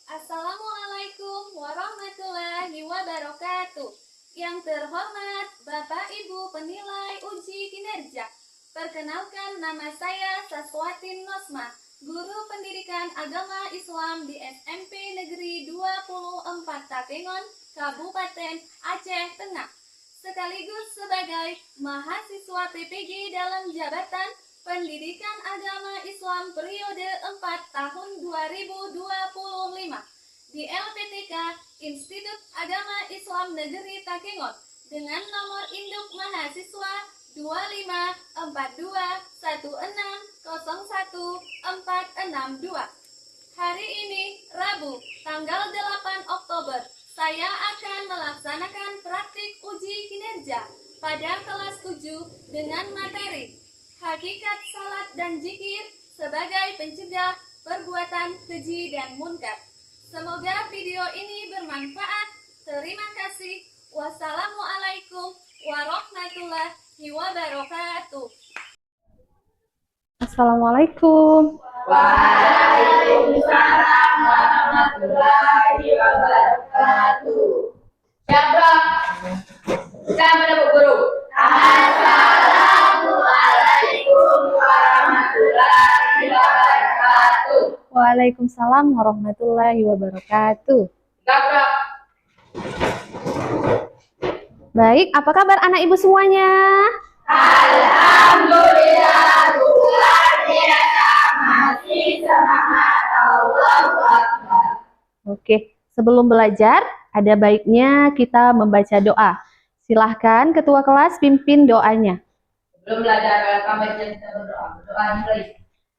Assalamualaikum warahmatullahi wabarakatuh. Yang terhormat Bapak Ibu penilai uji kinerja. Perkenalkan, nama saya Saswatin Nosma, guru pendidikan agama Islam di SMP Negeri 24 Takengon, Kabupaten Aceh Tengah. Sekaligus sebagai mahasiswa PPG dalam jabatan Pendidikan Agama Islam periode 4 tahun 2025 di LPTK Institut Agama Islam Negeri Takengon dengan nomor induk mahasiswa 25421601462. Hari ini Rabu, tanggal 8 Oktober, saya akan melaksanakan praktik uji kinerja pada kelas 7 dengan materi Hakikat Salat dan Zikir sebagai pencegah perbuatan keji dan munkar. Semoga video ini bermanfaat. Terima kasih. Wassalamualaikum warahmatullahi wabarakatuh. Assalamualaikum. Waalaikumsalam warahmatullahi wabarakatuh. Siapa? Siapa Bu Guru? Assalamualaikum warahmatullahi wabarakatuh. Waalaikumsalam warahmatullahi wabarakatuh. Siapa? Baik, apa kabar anak ibu semuanya? Alhamdulillah, luar biasa, masih semangat. Allahu Akbar. Oke, sebelum belajar, ada baiknya kita membaca doa. Silahkan ketua kelas pimpin doanya. Sebelum belajar, kami kita berdoa. Berdoa mulai.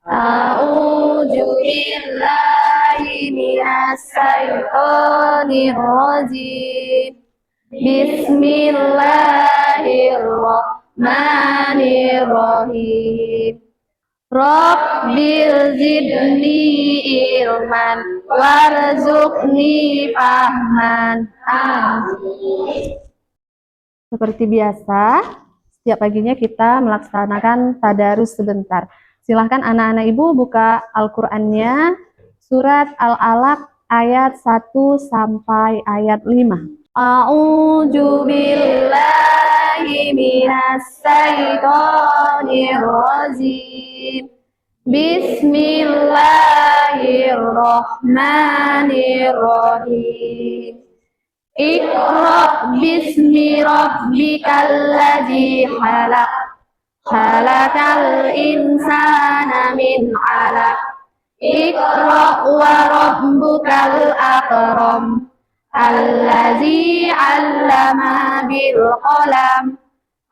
A'udzu billahi minas syaitonir rajim. Bismillahirrahmanirrahim. Rabbil zidni ilman warzuqni fahman. Amin. Seperti biasa, setiap paginya kita melaksanakan tadarus sebentar. Silahkan anak-anak ibu buka Al-Qur'annya, surat Al-Alaq ayat 1 sampai ayat 5. A'udzu billahi minas syaitonir rajim. Bismillahirrahmanirrahim. Iqra bismi rabbikal ladzi khalaq. Khalaqal insana min 'alaq. Iqra wa rabbukal akram. Allazi 'allama bil qalam.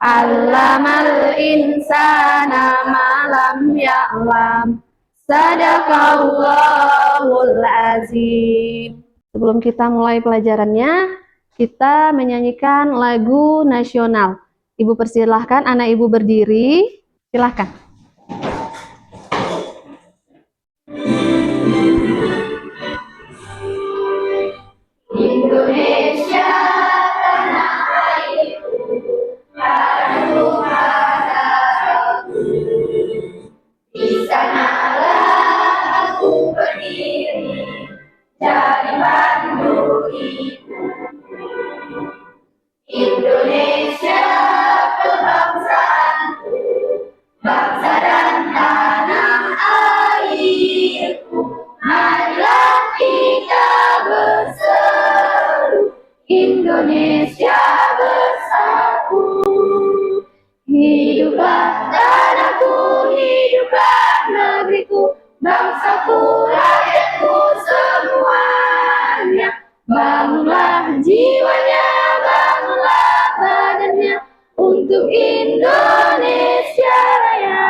'Allamal insana ma lam ya'lam. Sadaqallahul azim. Sebelum kita mulai pelajarannya, kita menyanyikan lagu nasional. Ibu persilahkan anak ibu berdiri. Silahkan. Indonesia tanah airku, padaku di sanalah aku berdiri, jadi pandu ibu. Indonesia kebangsaanku, bangsa dan tanah airku, marilah kita berseru, Indonesia bersatu. Hiduplah tanahku, hiduplah negeriku, bangsaku, rakyatku semuanya. Bangunlah jiwanya, bangunlah badannya, untuk Indonesia Raya.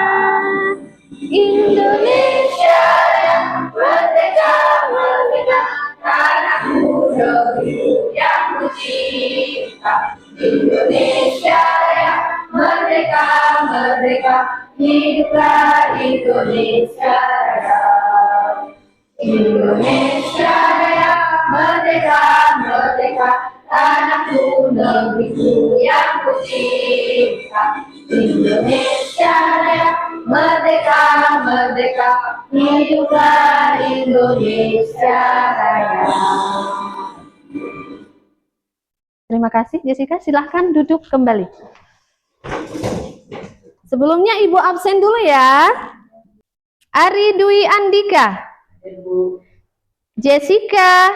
Indonesia Raya, merdeka, merdeka, tanahku, negeriku yang ku cinta. Indonesia Raya, merdeka, merdeka, hiduplah Indonesia Raya. Indonesia Raya, merdeka, merdeka, tanahku, negeriku yang ku cinta. Indonesia Raya, Merdeka, merdeka, hiduplah Indonesia Raya. Terima kasih Jessica, silahkan duduk kembali. Sebelumnya Ibu absen dulu ya. Ari Dwi Andika, Jessica,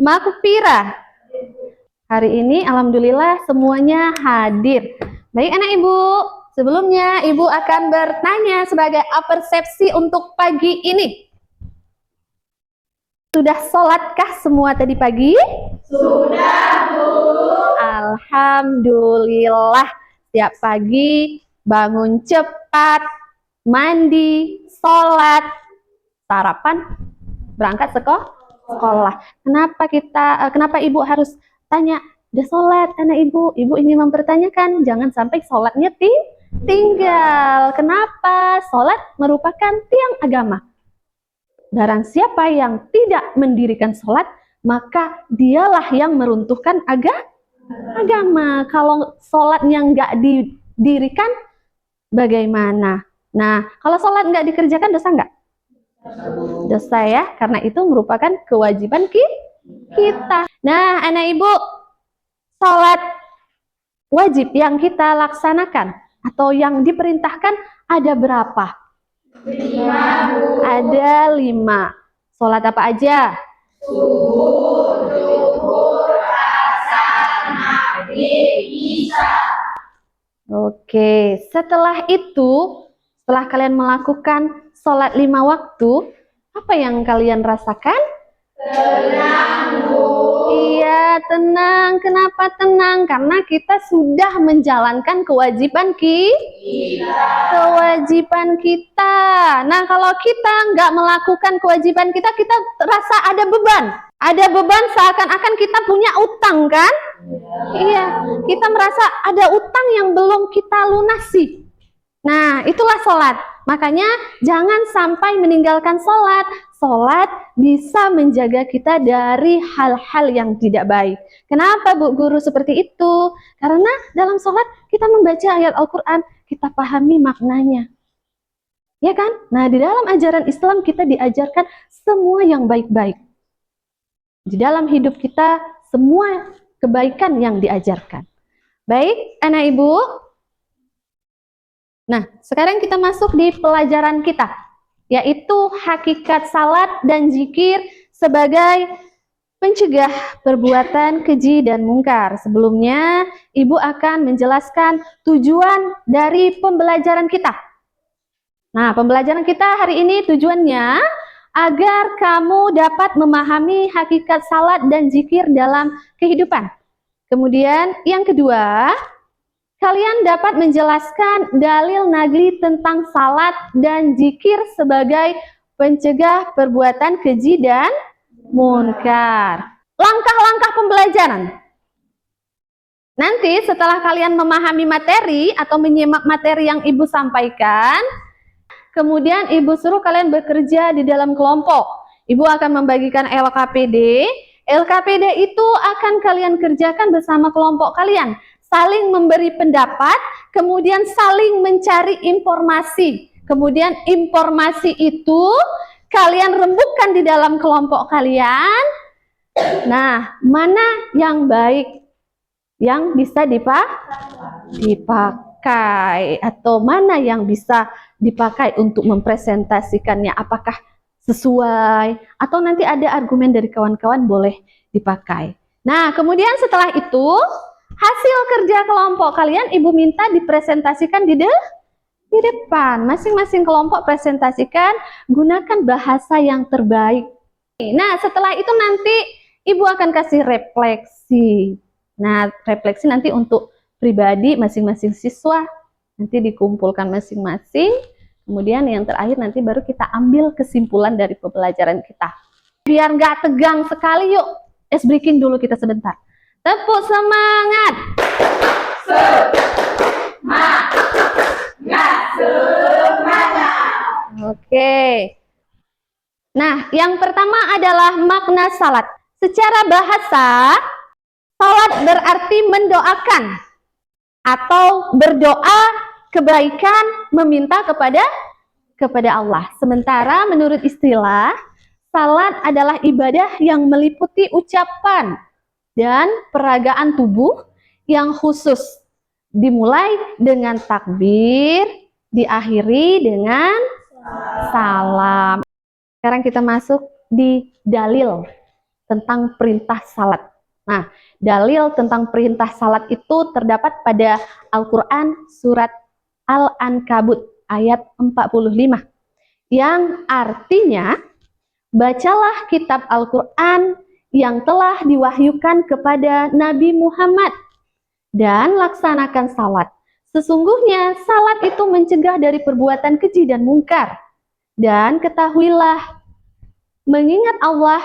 Makupira. Hari ini alhamdulillah semuanya hadir. Baik anak Ibu, sebelumnya Ibu akan bertanya sebagai persepsi untuk pagi ini. Sudah sholatkah semua tadi pagi? Sudah, Bu. Alhamdulillah, tiap pagi bangun cepat, mandi, sholat, sarapan, berangkat sekolah. Kenapa Ibu harus tanya, udah sholat anak Ibu? Ibu ingin mempertanyakan, jangan sampai sholatnya tinggal. Kenapa? Sholat merupakan tiang agama. Barang siapa yang tidak mendirikan sholat, maka dialah yang meruntuhkan agama. Kalau sholatnya nggak didirikan, bagaimana? Nah, kalau sholat nggak dikerjakan, dosa nggak? Dosa ya, karena itu merupakan kewajiban kita. Nah, anak Ibu, sholat wajib yang kita laksanakan atau yang diperintahkan ada berapa? 5, Bu. Ada 5. Sholat apa aja? Subuh, zuhur, asar, maghrib, isya. Oke, setelah kalian melakukan sholat 5 waktu, apa yang kalian rasakan? Tenang, Bu. Iya, tenang. Kenapa tenang? Karena kita sudah menjalankan kewajiban kita. Nah, kalau kita nggak melakukan kewajiban kita rasa ada beban. Ada beban seakan-akan kita punya utang, kan? Iya, kita merasa ada utang yang belum kita lunasi. Nah, itulah sholat. Makanya jangan sampai meninggalkan sholat. Sholat bisa menjaga kita dari hal-hal yang tidak baik. Kenapa Bu Guru seperti itu? Karena dalam sholat kita membaca ayat Al-Quran, kita pahami maknanya. Ya kan? Nah, di dalam ajaran Islam kita diajarkan semua yang baik-baik. Di dalam hidup kita semua kebaikan yang diajarkan. Baik, anak Ibu. Nah, sekarang kita masuk di pelajaran kita, yaitu hakikat salat dan zikir sebagai pencegah perbuatan keji dan mungkar. Sebelumnya, Ibu akan menjelaskan tujuan dari pembelajaran kita. Nah, pembelajaran kita hari ini tujuannya agar kamu dapat memahami hakikat salat dan zikir dalam kehidupan. Kemudian, yang kedua, kalian dapat menjelaskan dalil nagli tentang salat dan zikir sebagai pencegah perbuatan keji dan munkar. Langkah-langkah pembelajaran. Nanti setelah kalian memahami materi atau menyimak materi yang Ibu sampaikan, kemudian Ibu suruh kalian bekerja di dalam kelompok. Ibu akan membagikan LKPD. LKPD itu akan kalian kerjakan bersama kelompok kalian. Saling memberi pendapat, kemudian saling mencari informasi. Kemudian informasi itu kalian rembukkan di dalam kelompok kalian. Nah, mana yang baik, yang bisa dipakai, atau mana yang bisa dipakai untuk mempresentasikannya, apakah sesuai, atau nanti ada argumen dari kawan-kawan boleh dipakai. Nah, kemudian setelah itu, hasil kerja kelompok kalian Ibu minta dipresentasikan di depan. Masing-masing kelompok presentasikan, gunakan bahasa yang terbaik. Nah, setelah itu nanti Ibu akan kasih refleksi. Nah, refleksi nanti untuk pribadi masing-masing siswa. Nanti dikumpulkan masing-masing. Kemudian yang terakhir nanti baru kita ambil kesimpulan dari pembelajaran kita. Biar nggak tegang sekali, yuk ice breaking dulu kita sebentar. Tepuk semangat. Semangat. Oke. Nah, yang pertama adalah makna salat. Secara bahasa, salat berarti mendoakan atau berdoa kebaikan, meminta kepada Allah. Sementara menurut istilah, salat adalah ibadah yang meliputi ucapan dan peragaan tubuh yang khusus. Dimulai dengan takbir, diakhiri dengan salam. Sekarang kita masuk di dalil tentang perintah salat. Nah, dalil tentang perintah salat itu terdapat pada Al-Quran surat Al-Ankabut ayat 45 yang artinya, bacalah kitab Al-Quran yang telah diwahyukan kepada Nabi Muhammad dan laksanakan salat. Sesungguhnya salat itu mencegah dari perbuatan keji dan mungkar. Dan ketahuilah, mengingat Allah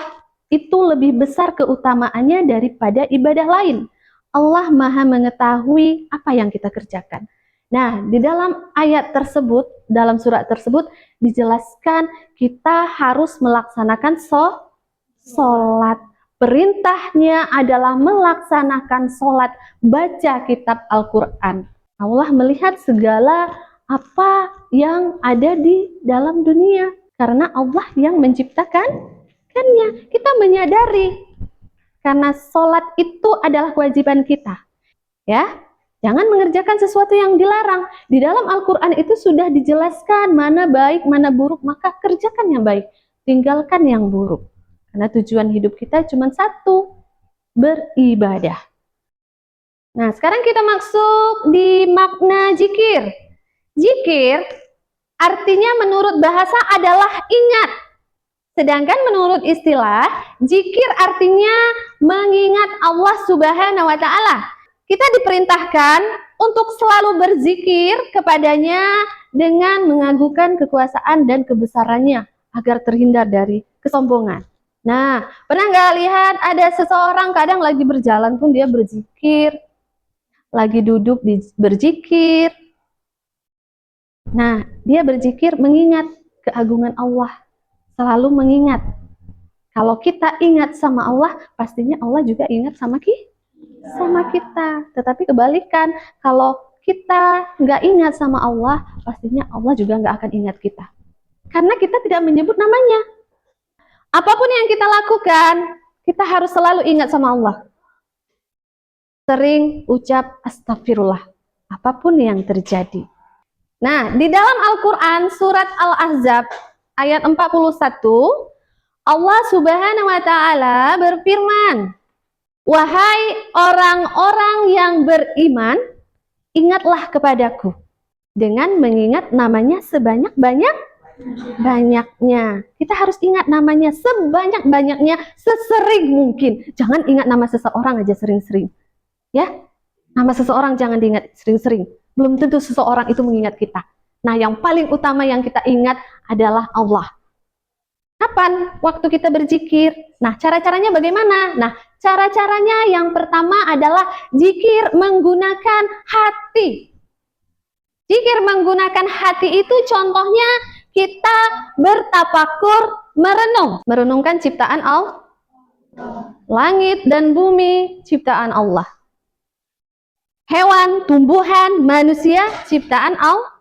itu lebih besar keutamaannya daripada ibadah lain. Allah Maha mengetahui apa yang kita kerjakan. Nah, di dalam ayat tersebut, dalam surat tersebut dijelaskan kita harus melaksanakan sholat. Perintahnya adalah melaksanakan sholat, baca kitab Al-Quran. Allah melihat segala apa yang ada di dalam dunia, karena Allah yang menciptakan. Kita menyadari karena sholat itu adalah kewajiban kita, ya. Jangan mengerjakan sesuatu yang dilarang. Di dalam Al-Quran itu sudah dijelaskan mana baik, mana buruk, maka kerjakan yang baik, tinggalkan yang buruk. Karena tujuan hidup kita cuma satu, beribadah. Nah, sekarang kita masuk di makna zikir. Zikir artinya menurut bahasa adalah ingat. Sedangkan menurut istilah, zikir artinya mengingat Allah Subhanahu wa Ta'ala. Kita diperintahkan untuk selalu berzikir kepadanya dengan mengagukan kekuasaan dan kebesarannya agar terhindar dari kesombongan. Nah, pernah nggak lihat ada seseorang kadang lagi berjalan pun dia berzikir, lagi duduk berzikir. Nah, dia berzikir mengingat keagungan Allah. Selalu mengingat. Kalau kita ingat sama Allah, pastinya Allah juga ingat sama kita. Tetapi kebalikan, kalau kita nggak ingat sama Allah, pastinya Allah juga nggak akan ingat kita. Karena kita tidak menyebut namanya. Apapun yang kita lakukan, kita harus selalu ingat sama Allah. Sering ucap astagfirullah, apapun yang terjadi. Nah, di dalam Al-Quran surat Al-Ahzab ayat 41, Allah Subhanahu wa Ta'ala berfirman, wahai orang-orang yang beriman, ingatlah kepadaku dengan mengingat namanya sebanyak-banyaknya. Kita harus ingat namanya sebanyak-banyaknya, sesering mungkin. Jangan ingat nama seseorang aja sering-sering. Ya, nama seseorang jangan diingat sering-sering. Belum tentu seseorang itu mengingat kita. Nah, yang paling utama yang kita ingat adalah Allah. Kapan? Waktu kita berzikir. Nah, cara-caranya bagaimana? Nah, cara-caranya yang pertama adalah zikir menggunakan hati. Zikir menggunakan hati itu contohnya kita bertafakur, merenung. Merenungkan ciptaan Allah. Langit dan bumi ciptaan Allah. Hewan, tumbuhan, manusia ciptaan Allah.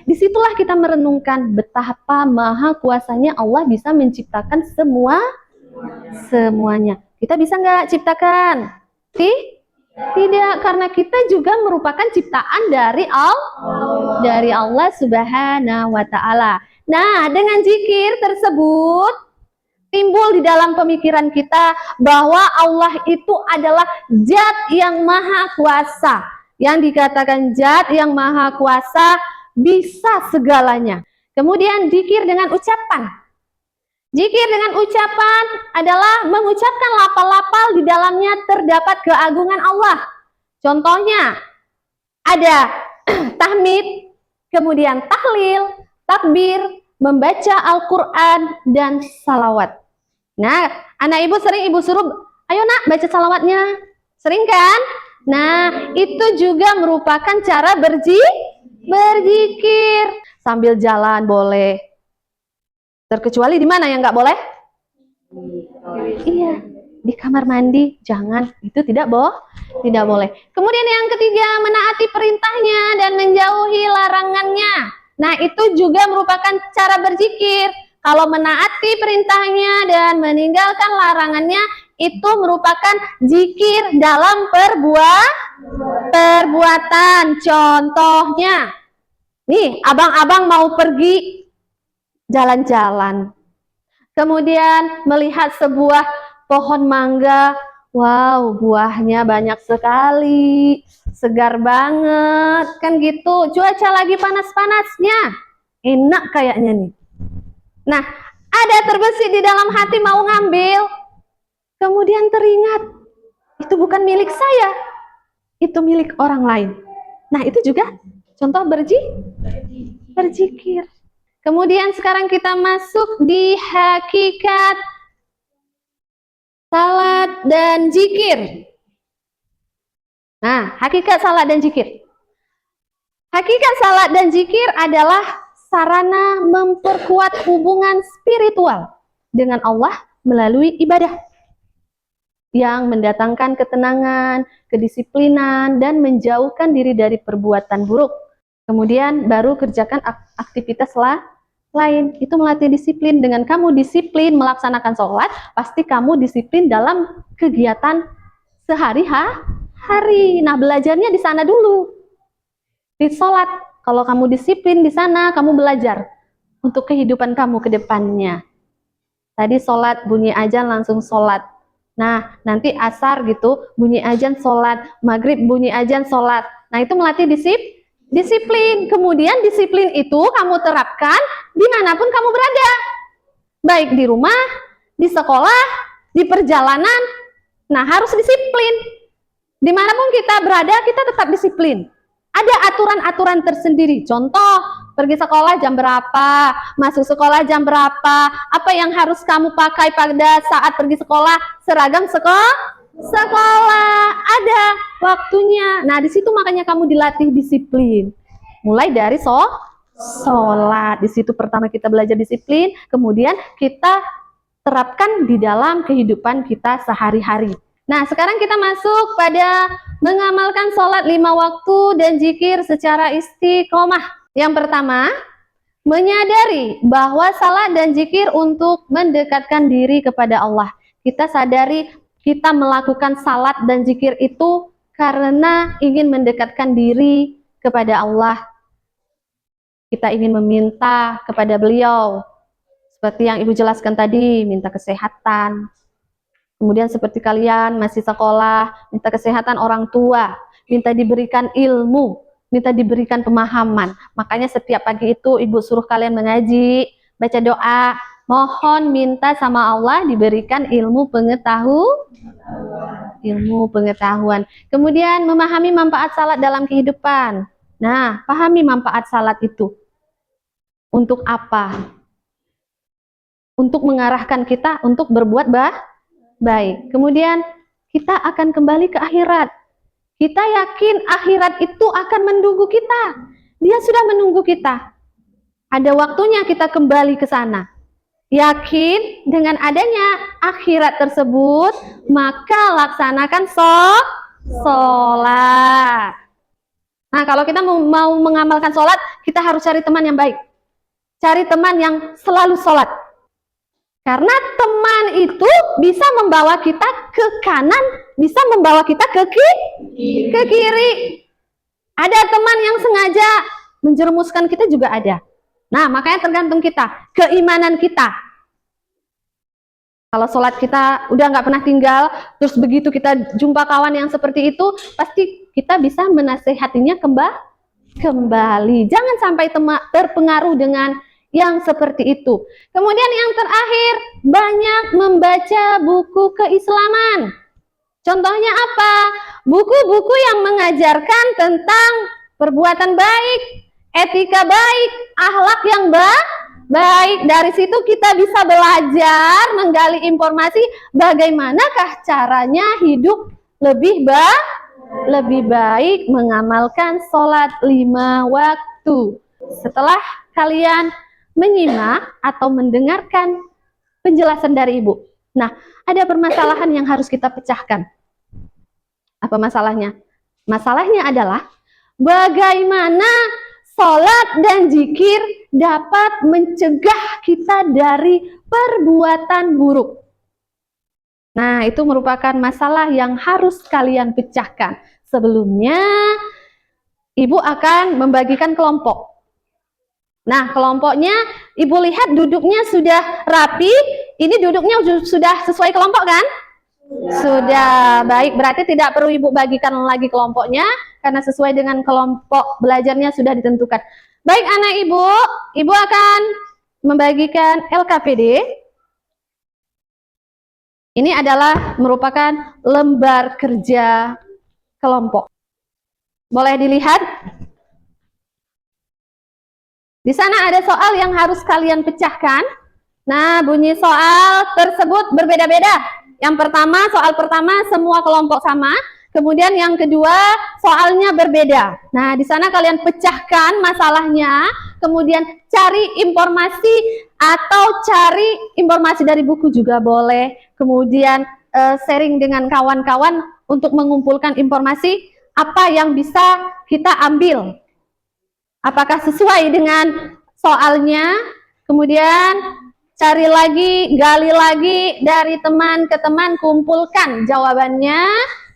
Disitulah kita merenungkan betapa maha kuasanya Allah bisa menciptakan semuanya. Kita bisa nggak ciptakan? Tidak, karena kita juga merupakan ciptaan dari Allah Subhanahu wa Ta'ala. Nah, dengan zikir tersebut timbul di dalam pemikiran kita bahwa Allah itu adalah zat yang maha kuasa. Yang dikatakan zat yang maha kuasa bisa segalanya. Kemudian zikir dengan ucapan. Zikir dengan ucapan adalah mengucapkan lafal-lafal di dalamnya terdapat keagungan Allah. Contohnya ada tahmid, kemudian tahlil, takbir, membaca Al-Quran, dan salawat. Nah, anak ibu sering ibu suruh, ayo nak baca salawatnya. Sering kan? Nah, itu juga merupakan cara berzikir. Sambil jalan boleh. Terkecuali di mana yang nggak boleh? Iya, di kamar mandi, jangan. Itu tidak boleh. Kemudian yang ketiga, menaati perintahnya dan menjauhi larangannya. Nah, itu juga merupakan cara berzikir. Kalau menaati perintahnya dan meninggalkan larangannya, itu merupakan zikir dalam perbuatan. Contohnya, nih, abang-abang mau pergi jalan-jalan. Kemudian melihat sebuah pohon mangga. Wow, buahnya banyak sekali. Segar banget. Kan gitu. Cuaca lagi panas-panasnya. Enak kayaknya nih. Nah, ada terbesit di dalam hati mau ngambil. Kemudian teringat, itu bukan milik saya. Itu milik orang lain. Nah, itu juga contoh berzikir. Kemudian sekarang kita masuk di hakikat salat dan zikir. Nah, hakikat salat dan zikir. Hakikat salat dan zikir adalah sarana memperkuat hubungan spiritual dengan Allah melalui ibadah yang mendatangkan ketenangan, kedisiplinan, dan menjauhkan diri dari perbuatan buruk. Kemudian baru kerjakan aktivitas lain. Itu melatih disiplin. Dengan kamu disiplin melaksanakan sholat, pasti kamu disiplin dalam kegiatan sehari-hari. Nah, belajarnya di sana dulu. Di sholat, kalau kamu disiplin di sana, kamu belajar untuk kehidupan kamu ke depannya. Tadi sholat, bunyi azan langsung sholat. Nah, nanti asar gitu, bunyi azan sholat. Maghrib bunyi azan sholat. Nah, itu melatih disiplin. Kemudian disiplin itu kamu terapkan dimanapun kamu berada. Baik di rumah, di sekolah, di perjalanan. Nah, harus disiplin. Dimanapun kita berada, kita tetap disiplin. Ada aturan-aturan tersendiri. Contoh, pergi sekolah jam berapa, masuk sekolah jam berapa, apa yang harus kamu pakai pada saat pergi sekolah, seragam sekolah, ada waktunya. Nah, di situ makanya kamu dilatih disiplin. Mulai dari sholat. Di situ pertama kita belajar disiplin, kemudian kita terapkan di dalam kehidupan kita sehari-hari. Nah, sekarang kita masuk pada mengamalkan sholat 5 waktu dan zikir secara istiqomah. Yang pertama, menyadari bahwa salat dan zikir untuk mendekatkan diri kepada Allah. Kita sadari kita melakukan salat dan zikir itu karena ingin mendekatkan diri kepada Allah. Kita ingin meminta kepada beliau. Seperti yang Ibu jelaskan tadi, minta kesehatan. Kemudian seperti kalian masih sekolah, minta kesehatan orang tua, minta diberikan ilmu, minta diberikan pemahaman. Makanya setiap pagi itu Ibu suruh kalian mengaji, baca doa, mohon minta sama Allah diberikan ilmu pengetahuan. Kemudian memahami manfaat salat dalam kehidupan. Nah, pahami manfaat salat itu. Untuk apa? Untuk mengarahkan kita untuk berbuat baik. Kemudian kita akan kembali ke akhirat. Kita yakin akhirat itu akan menunggu kita. Dia sudah menunggu kita. Ada waktunya kita kembali ke sana. Yakin dengan adanya akhirat tersebut, maka laksanakan sholat. Nah, kalau kita mau mengamalkan sholat, kita harus cari teman yang baik. Cari teman yang selalu sholat. Karena teman itu bisa membawa kita ke kanan, bisa membawa kita ke kiri. Ada teman yang sengaja menjerumuskan kita juga ada. Nah, makanya tergantung kita, keimanan kita. Kalau sholat kita udah nggak pernah tinggal, terus begitu kita jumpa kawan yang seperti itu, pasti kita bisa menasehatinya kembali. Jangan sampai terpengaruh dengan yang seperti itu. Kemudian yang terakhir, banyak membaca buku keislaman. Contohnya apa? Buku-buku yang mengajarkan tentang perbuatan baik, etika baik, akhlak yang baik. Dari situ kita bisa belajar, menggali informasi bagaimanakah caranya hidup lebih baik, mengamalkan sholat 5 waktu. Setelah kalian menyimak atau mendengarkan penjelasan dari Ibu, Nah, ada permasalahan yang harus kita pecahkan. Apa masalahnya? Masalahnya adalah bagaimana sholat dan zikir dapat mencegah kita dari perbuatan buruk. Nah, itu merupakan masalah yang harus kalian pecahkan. Sebelumnya, Ibu akan membagikan kelompok. Nah, kelompoknya Ibu lihat duduknya sudah rapi. Ini duduknya sudah sesuai kelompok kan? Sudah. Baik, berarti tidak perlu Ibu bagikan lagi kelompoknya karena sesuai dengan kelompok belajarnya sudah ditentukan. Baik anak Ibu akan membagikan LKPD. Ini adalah merupakan lembar kerja kelompok. Boleh dilihat? Di sana ada soal yang harus kalian pecahkan. Nah, bunyi soal tersebut berbeda-beda. Yang pertama, soal pertama semua kelompok sama. Kemudian yang kedua, soalnya berbeda. Nah, di sana kalian pecahkan masalahnya. Kemudian cari informasi atau cari informasi dari buku juga boleh. Kemudian sharing dengan kawan-kawan untuk mengumpulkan informasi apa yang bisa kita ambil. Apakah sesuai dengan soalnya? Kemudian cari lagi, gali lagi dari teman ke teman, kumpulkan jawabannya,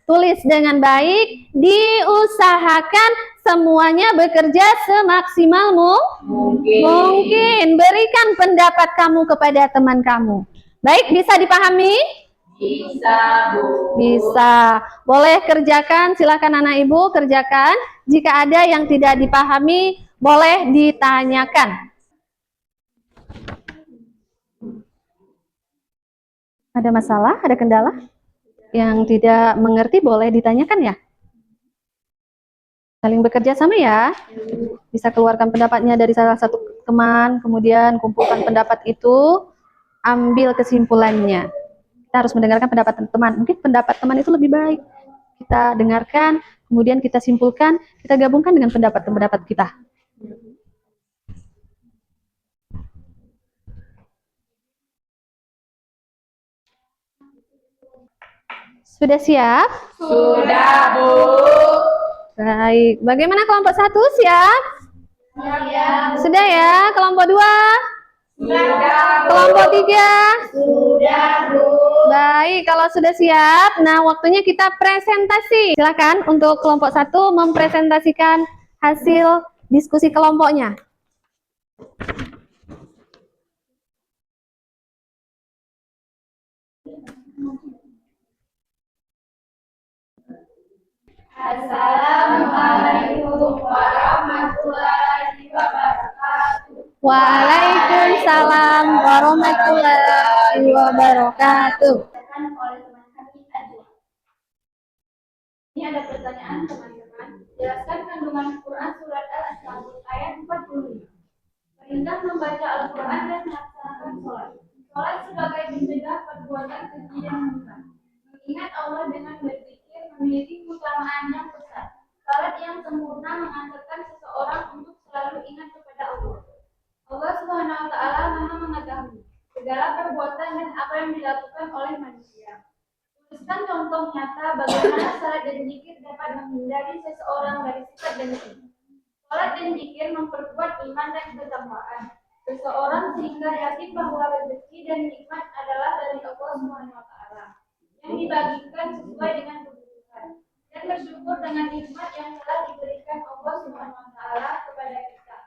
tulis dengan baik, diusahakan semuanya bekerja semaksimal mungkin. Berikan pendapat kamu kepada teman kamu. Baik, bisa dipahami? Bisa, Bu. Bisa. Boleh kerjakan, silakan anak Ibu kerjakan. Jika ada yang tidak dipahami, boleh ditanyakan. Ada masalah, ada kendala? Yang tidak mengerti boleh ditanyakan ya? Saling bekerja sama ya? Bisa keluarkan pendapatnya dari salah satu teman, kemudian kumpulkan pendapat itu, ambil kesimpulannya. Kita harus mendengarkan pendapat teman. Mungkin pendapat teman itu lebih baik. Kita dengarkan, kemudian kita simpulkan, kita gabungkan dengan pendapat kita. Sudah siap? Sudah, Bu. Baik. Bagaimana kelompok 1 siap? Siap. Sudah ya? Kelompok 2? Sudah, Bu. Kelompok 3? Sudah, Bu. Baik, kalau sudah siap, nah waktunya kita presentasi. Silakan untuk kelompok 1 mempresentasikan hasil diskusi kelompoknya. Assalamualaikum warahmatullahi wabarakatuh. Waalaikumsalam warahmatullahi wabarakatuh. Oleh teman kami Ajwa. Ini ada pertanyaan teman-teman. Jelaskan kandungan Quran surat Al-Ankabut ayat 45. Perintah membaca Al-Quran dan melaksanakan sholat. Sholat sebagai mencegah perbuatan keji dan munkar. Mengingat Allah dengan berzikir memiliki keutamaan yang besar. Salat yang sempurna mengantarkan seseorang untuk selalu ingat kepada Allah. Allah Subhanahu wa Ta'ala Maha mengetahui segala perbuatan dan apa yang dilakukan oleh manusia. Tuliskan contoh nyata bagaimana salat dan zikir dapat menghindari seseorang dari sifat dengki. Salat dan zikir memperkuat iman dan ketakwaan seseorang sehingga yakin bahwa rezeki dan nikmat adalah dari Allah Subhanahu wa Ta'ala yang dibagikan sesuai dengan kebutuhan dan bersyukur dengan nikmat yang telah diberikan Allah Subhanahu wa Ta'ala kepada kita.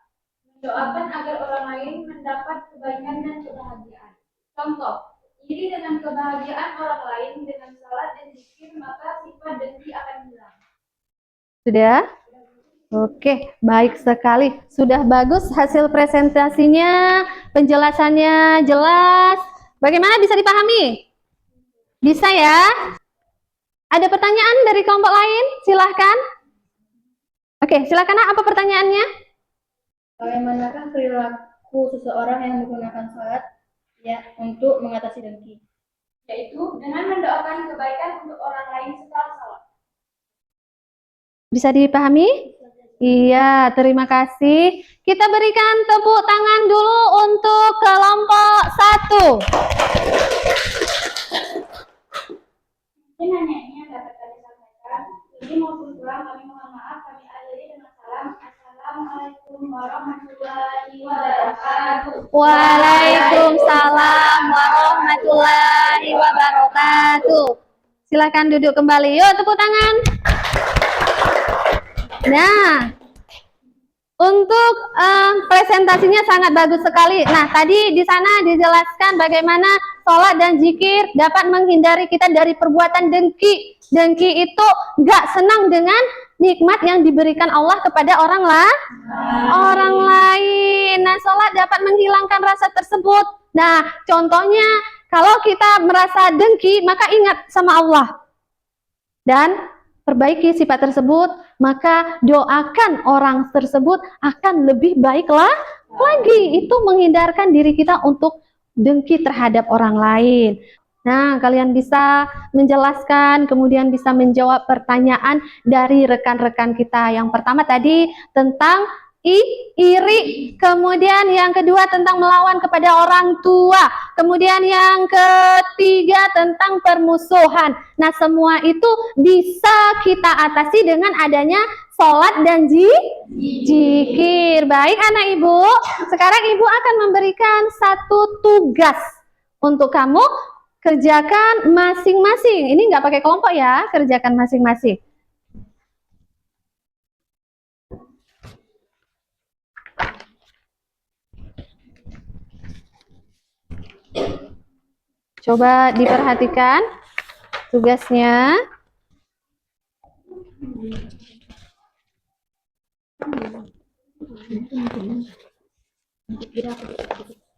Mendoakan agar orang lain mendapat kebaikan dan kebahagiaan. Contoh, iri dengan kebahagiaan orang lain dengan salat dan zikir, maka sifat dengki akan hilang. Sudah? Oke, baik sekali. Sudah bagus hasil presentasinya, penjelasannya jelas. Bagaimana, bisa dipahami? Bisa ya? Ada pertanyaan dari kelompok lain? Silahkan. Oke, silakan. Apa pertanyaannya? Bagaimanakah perilaku seseorang yang menggunakan salat untuk mengatasi dengki? Yaitu dengan mendoakan kebaikan untuk orang lain setelah salat. Bisa dipahami? Iya, terima kasih. Kita berikan tepuk tangan dulu untuk kelompok 1. Waalaikumsalam warahmatullahi wabarakatuh. Silakan duduk kembali. Yuk, tepuk tangan. Nah, untuk presentasinya sangat bagus sekali. Nah, tadi di sana dijelaskan bagaimana sholat dan zikir dapat menghindari kita dari perbuatan dengki. Dengki itu gak senang dengan nikmat yang diberikan Allah kepada orang lain. Nah, sholat dapat menghilangkan rasa tersebut. Nah, contohnya kalau kita merasa dengki, maka ingat sama Allah dan perbaiki sifat tersebut, maka doakan orang tersebut akan lebih baiklah lagi. Itu menghindarkan diri kita untuk dengki terhadap orang lain. Nah, kalian bisa menjelaskan, kemudian bisa menjawab pertanyaan dari rekan-rekan kita. Yang pertama tadi tentang iri, kemudian yang kedua tentang melawan kepada orang tua, kemudian yang ketiga tentang permusuhan. Nah, semua itu bisa kita atasi dengan adanya sholat dan zikir. Baik anak ibu, sekarang ibu akan memberikan satu tugas untuk kamu kerjakan masing-masing. Ini nggak pakai kelompok ya, kerjakan masing-masing. Coba diperhatikan tugasnya.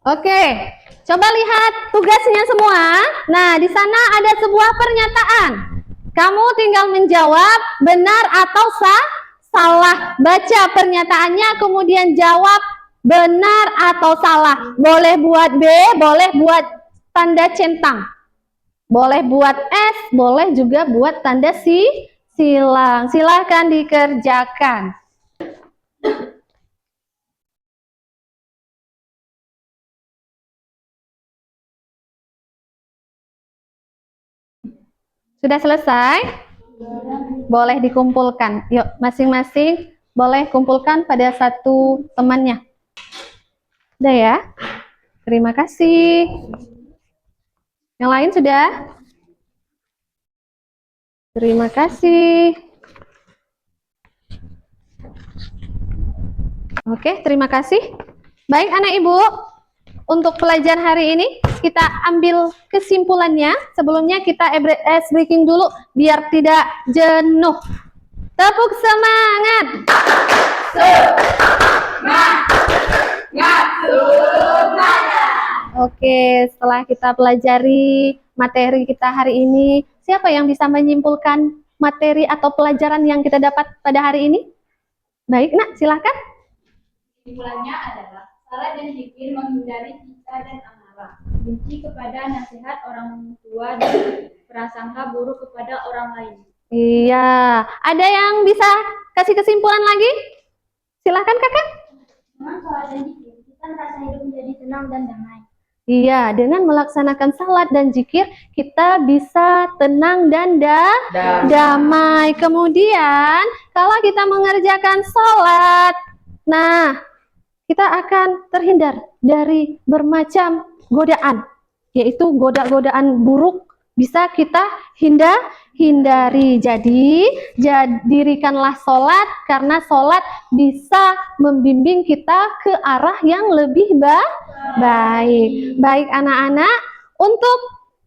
Oke, coba lihat tugasnya semua. Nah, di sana ada sebuah pernyataan. Kamu tinggal menjawab benar atau salah. Baca pernyataannya, kemudian jawab benar atau salah. Boleh buat B, boleh buat tanda centang, boleh buat S, boleh juga buat tanda silang. Silahkan dikerjakan. Sudah selesai? Boleh dikumpulkan. Yuk, masing-masing boleh kumpulkan pada satu temannya. Udah ya? Terima kasih. Yang lain sudah? Terima kasih. Oke, terima kasih. Baik anak ibu, untuk pelajaran hari ini kita ambil kesimpulannya. Sebelumnya kita ice breaking dulu biar tidak jenuh. Tepuk semangat. Oke, setelah kita pelajari materi kita hari ini, siapa yang bisa menyimpulkan materi atau pelajaran yang kita dapat pada hari ini? Baik, Nak, silakan. Kesimpulannya adalah salat dan zikir menghindari kita dan amarah, benci kepada nasihat orang tua dan prasangka buruk kepada orang lain. Iya, ada yang bisa kasih kesimpulan lagi? Silakan kakak. Dengan sholat dan zikir, kita merasa hidup menjadi tenang dan damai. Iya, dengan melaksanakan salat dan zikir, kita bisa tenang dan damai. Kemudian, kalau kita mengerjakan salat, nah, kita akan terhindar dari bermacam godaan, yaitu godaan buruk bisa kita hindari. Jadi, dirikanlah sholat karena sholat bisa membimbing kita ke arah yang lebih baik. Baik anak-anak, untuk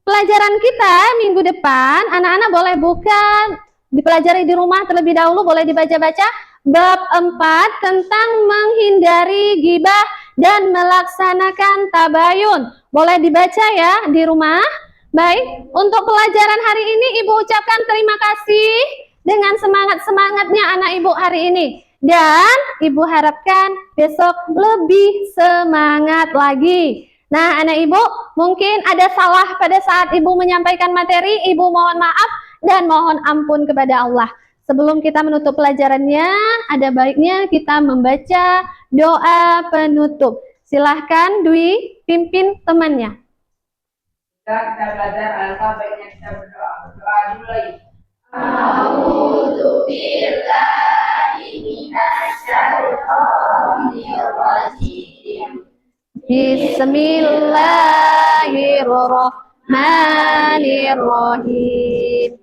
pelajaran kita minggu depan, anak-anak boleh buka, dipelajari di rumah terlebih dahulu, boleh dibaca-baca bab 4 tentang menghindari ghibah dan melaksanakan tabayun. Boleh dibaca ya di rumah. Baik, untuk pelajaran hari ini Ibu ucapkan terima kasih dengan semangat-semangatnya anak Ibu hari ini. Dan Ibu harapkan besok lebih semangat lagi. Nah, anak Ibu, mungkin ada salah pada saat Ibu menyampaikan materi, Ibu mohon maaf dan mohon ampun kepada Allah. Sebelum kita menutup pelajarannya, ada baiknya kita membaca doa penutup. Silahkan Dwi pimpin temannya. Kita belajar alfa, baiknya kita berdoa. Berdoa dulu lagi. A'udzubillahi minasyaitonir rajim. Bismillahirrahmanirrahim.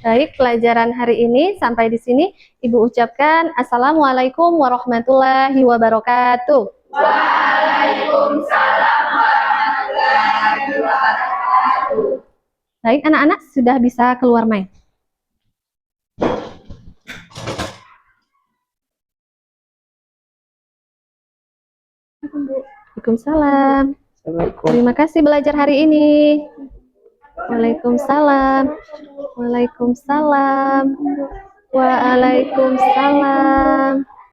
Baik, pelajaran hari ini sampai di sini. Ibu ucapkan Assalamualaikum warahmatullahi wabarakatuh. Baik, anak-anak sudah bisa keluar main. Waalaikumsalam. Terima kasih belajar hari ini. Waalaikumsalam. Waalaikumsalam. Waalaikumsalam.